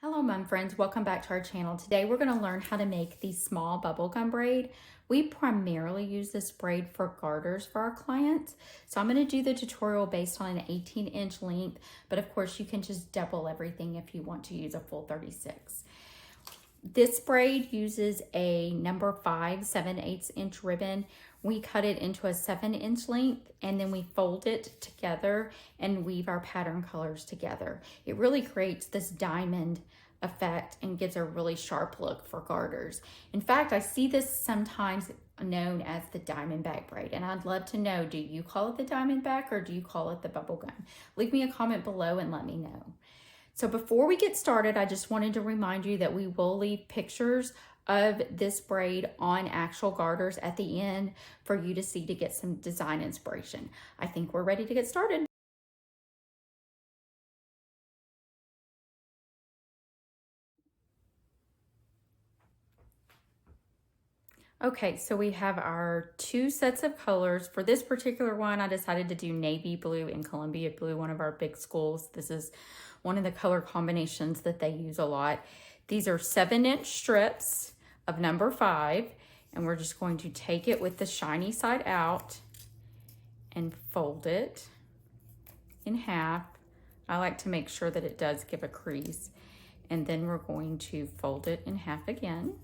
Hello mom friends, welcome back to our channel. Today we're going to learn how to make the small bubblegum braid. We primarily use this braid for garters for our clients. So I'm going to do the tutorial based on an 18-inch length, but of course you can just double everything if you want to use a full 36. This braid uses a number 5 7/8 inch ribbon. We cut it into a 7-inch length and then we fold it together and weave our pattern colors together. It really creates this diamond effect and gives a really sharp look for garters. In fact, I see this sometimes known as the diamondback braid, and I'd love to know, do you call it the diamondback or do you call it the bubblegum? Leave me a comment below and let me know. So before we get started, I just wanted to remind you that we will leave pictures of this braid on actual garters at the end for you to see to get some design inspiration. I think we're ready to get started. Okay, so we have our two sets of colors. For this particular one, I decided to do navy blue and Columbia blue, one of our big schools. This is one of the color combinations that they use a lot. These are 7-inch strips of number 5, and we're just going to take it with the shiny side out and fold it in half. I like to make sure that it does give a crease, and then we're going to fold it in half again.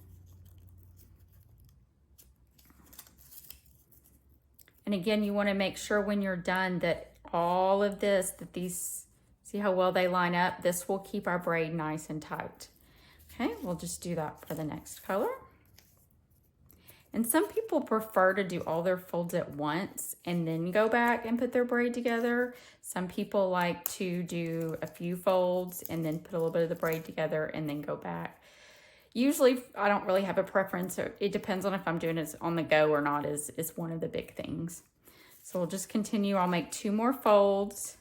And again, you want to make sure when you're done that all of this, that these, see how well they line up? This will keep our braid nice and tight. Okay, we'll just do that for the next color. And some people prefer to do all their folds at once and then go back and put their braid together. Some people like to do a few folds and then put a little bit of the braid together and then go back. Usually, I don't really have a preference. It depends on if I'm doing it on the go or not is one of the big things. So we'll just continue. I'll make 2 more folds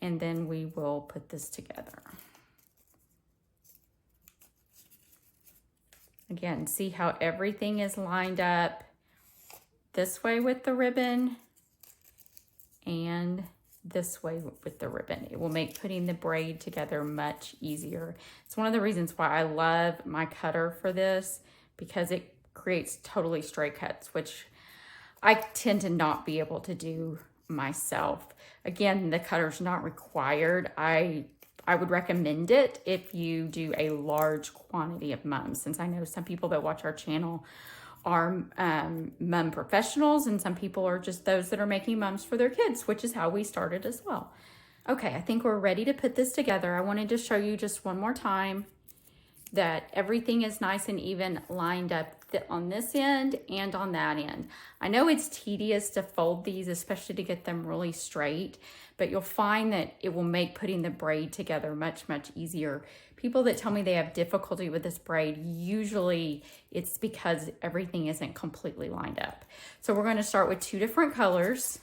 and then we will put this together. Again, see how everything is lined up this way with the ribbon and this way with the ribbon. It will make putting the braid together much easier. It's one of the reasons why I love my cutter for this, because it creates totally straight cuts, which I tend to not be able to do myself. Again, the cutter's not required. I would recommend it if you do a large quantity of mums, since I know some people that watch our channel are mum professionals, and some people are just those that are making mums for their kids, which is how we started as well. Okay, I think we're ready to put this together. I wanted to show you just one more time that everything is nice and even lined up on this end and on that end. I know it's tedious to fold these, especially to get them really straight, but you'll find that it will make putting the braid together much, much easier. People that tell me they have difficulty with this braid, usually it's because everything isn't completely lined up. So we're going to start with 2 different colors,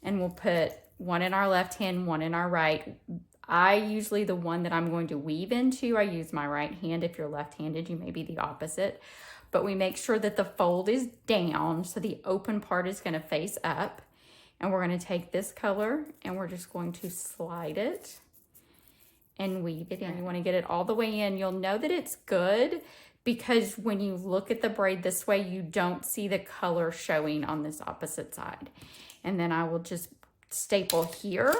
and we'll put one in our left hand, one in our right. I usually, the one that I'm going to weave into, I use my right hand. If you're left-handed, you may be the opposite. But we make sure that the fold is down, so the open part is going to face up. And we're going to take this color and we're just going to slide it and weave it in. You want to get it all the way in. You'll know that it's good because when you look at the braid this way, you don't see the color showing on this opposite side. And then I will just staple here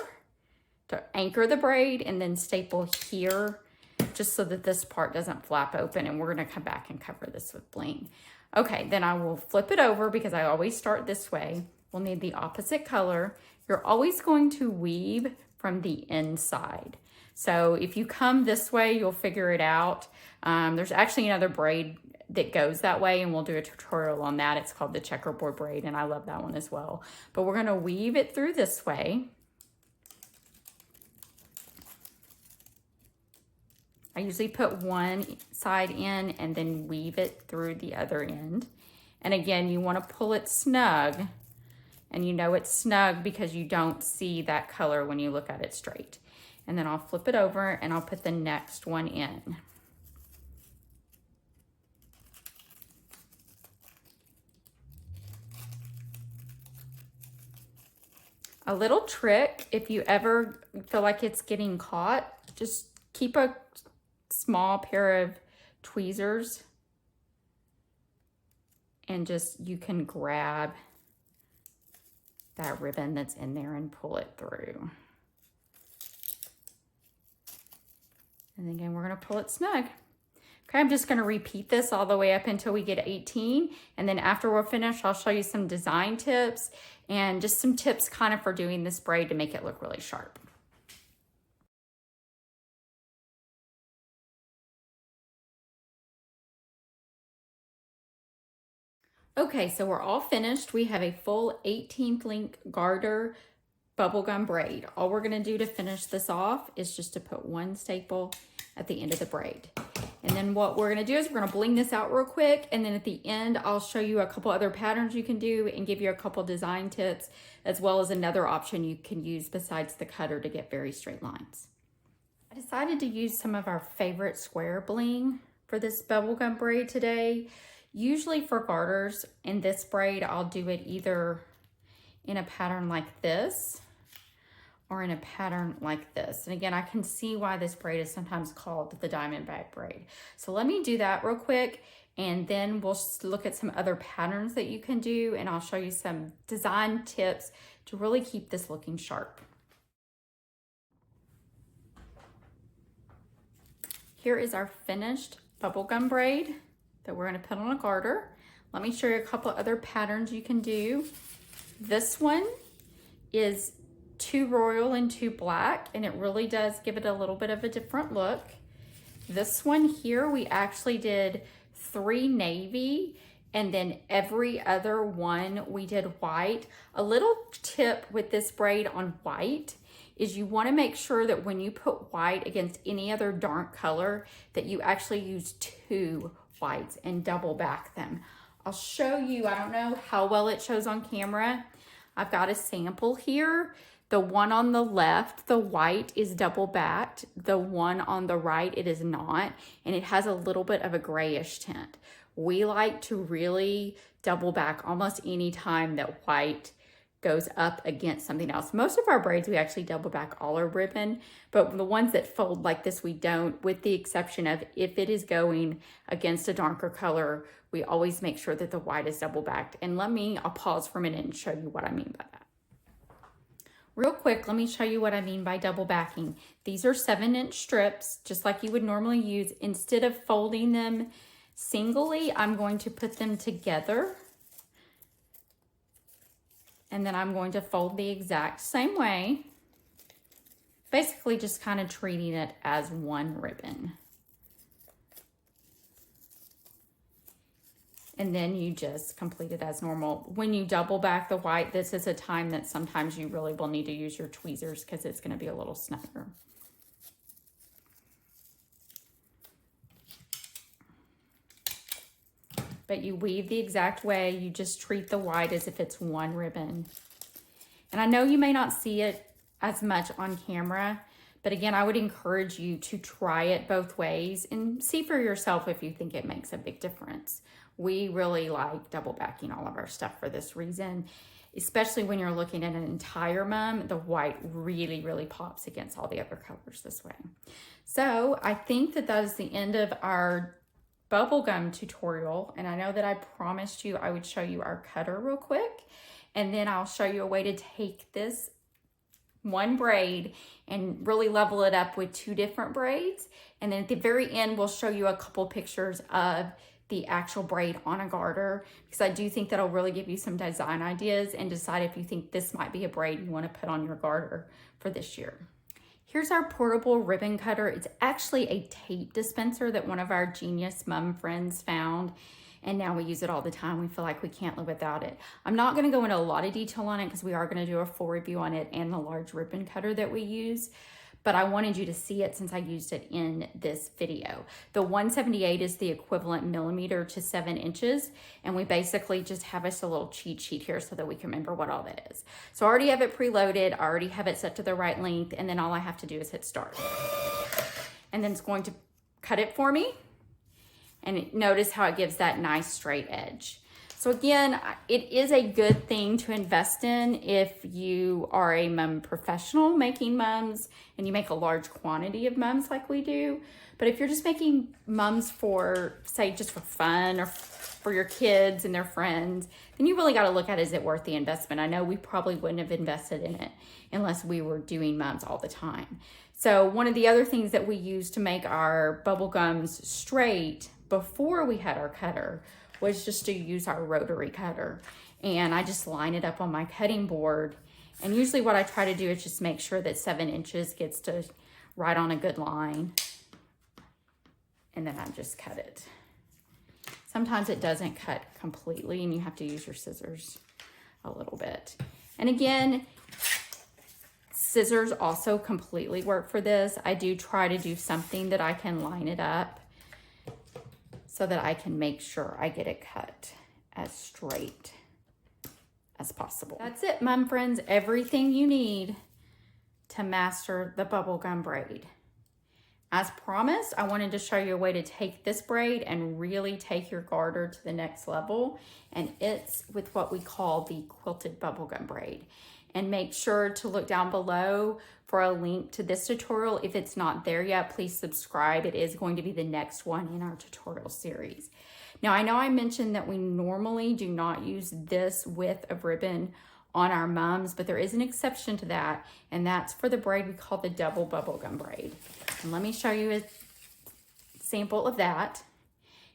to anchor the braid, and then staple here just so that this part doesn't flap open, and we're going to come back and cover this with bling. Okay, then I will flip it over because I always start this way. We'll need the opposite color. You're always going to weave from the inside. So if you come this way, you'll figure it out. There's actually another braid that goes that way, and we'll do a tutorial on that. It's called the checkerboard braid, and I love that one as well. But we're going to weave it through this way. I usually put one side in and then weave it through the other end. And again, you want to pull it snug, and you know it's snug because you don't see that color when you look at it straight. And then I'll flip it over and I'll put the next one in. A little trick, if you ever feel like it's getting caught, just keep a small pair of tweezers and just, you can grab that ribbon that's in there and pull it through. And again, we're gonna pull it snug. Okay, I'm just gonna repeat this all the way up until we get 18. And then after we're finished, I'll show you some design tips and just some tips kind of for doing this braid to make it look really sharp. Okay, so we're all finished. We have a full 18th link garter bubblegum braid. All we're gonna do to finish this off is just to put one staple at the end of the braid. And then what we're gonna do is we're gonna bling this out real quick, and then at the end, I'll show you a couple other patterns you can do and give you a couple design tips, as well as another option you can use besides the cutter to get very straight lines. I decided to use some of our favorite square bling for this bubblegum braid today. Usually for garters in this braid, I'll do it either in a pattern like this or in a pattern like this. And again, I can see why this braid is sometimes called the diamond bag braid. So let me do that real quick, and then we'll look at some other patterns that you can do, and I'll show you some design tips to really keep this looking sharp. Here is our finished bubblegum braid that we're gonna put on a garter. Let me show you a couple other patterns you can do. This one is 2 royal and 2 black, and it really does give it a little bit of a different look. This one here, we actually did 3 navy, and then every other one we did white. A little tip with this braid on white is you want to make sure that when you put white against any other dark color, that you actually use 2 whites and double back them. I'll show you, I don't know how well it shows on camera. I've got a sample here. The one on the left, the white is double backed. The one on the right, it is not, and it has a little bit of a grayish tint. We like to really double back almost any time that white goes up against something else. Most of our braids, we actually double back all our ribbon, but the ones that fold like this, we don't, with the exception of if it is going against a darker color, we always make sure that the white is double backed. And I'll pause for a minute and show you what I mean by that. Real quick, let me show you what I mean by double backing. These are 7-inch strips, just like you would normally use. Instead of folding them singly, I'm going to put them together. And then I'm going to fold the exact same way, basically just kind of treating it as one ribbon. And then you just complete it as normal. When you double back the white, this is a time that sometimes you really will need to use your tweezers because it's going to be a little snugger. But you weave the exact way. You just treat the white as if it's one ribbon. And I know you may not see it as much on camera, but again, I would encourage you to try it both ways and see for yourself if you think it makes a big difference. We really like double backing all of our stuff for this reason, especially when you're looking at an entire mum. The white really, really pops against all the other colors this way. So I think that is the end of our bubblegum tutorial, and I know that I promised you I would show you our cutter real quick, and then I'll show you a way to take this one braid and really level it up with 2 different braids, and then at the very end we'll show you a couple pictures of the actual braid on a garter, because I do think that'll really give you some design ideas and decide if you think this might be a braid you want to put on your garter for this year. Here's our portable ribbon cutter. It's actually a tape dispenser that one of our genius mom friends found, and now we use it all the time. We feel like we can't live without it. I'm not gonna go into a lot of detail on it because we are gonna do a full review on it and the large ribbon cutter that we use, but I wanted you to see it since I used it in this video. The 178 is the equivalent millimeter to 7 inches, and we basically just have us a little cheat sheet here so that we can remember what all that is. So I already have it preloaded, I already have it set to the right length, and then all I have to do is hit start. And then it's going to cut it for me, and notice how it gives that nice straight edge. So again, it is a good thing to invest in if you are a mum professional making mums and you make a large quantity of mums like we do. But if you're just making mums for, say, just for fun or for your kids and their friends, then you really got to look at, is it worth the investment? I know we probably wouldn't have invested in it unless we were doing mums all the time. So one of the other things that we used to make our bubble gums straight before we had our cutter was just to use our rotary cutter. And I just line it up on my cutting board. And usually what I try to do is just make sure that 7 inches gets to right on a good line. And then I just cut it. Sometimes it doesn't cut completely and you have to use your scissors a little bit. And again, scissors also completely work for this. I do try to do something that I can line it up so that I can make sure I get it cut as straight as possible. That's it, mum friends. Everything you need to master the bubblegum braid. As promised, I wanted to show you a way to take this braid and really take your garter to the next level. And it's with what we call the quilted bubblegum braid. And make sure to look down below for a link to this tutorial. If it's not there yet, please subscribe. It is going to be the next one in our tutorial series. Now, I know I mentioned that we normally do not use this width of ribbon on our mums, but there is an exception to that, and that's for the braid we call the double bubblegum braid. And let me show you a sample of that.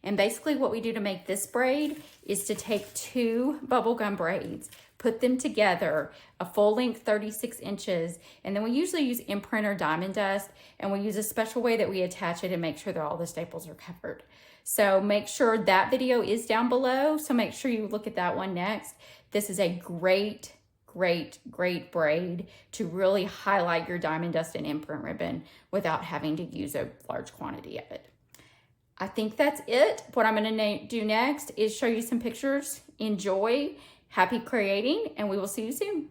And basically what we do to make this braid is to take 2 bubblegum braids, put them together, a full length 36 inches, and then we usually use imprint or diamond dust, and we use a special way that we attach it and make sure that all the staples are covered. So make sure that video is down below, so make sure you look at that one next. This is a great braid to really highlight your diamond dust and imprint ribbon without having to use a large quantity of it. I think that's it. What I'm gonna do next is show you some pictures. Enjoy, happy creating, and we will see you soon.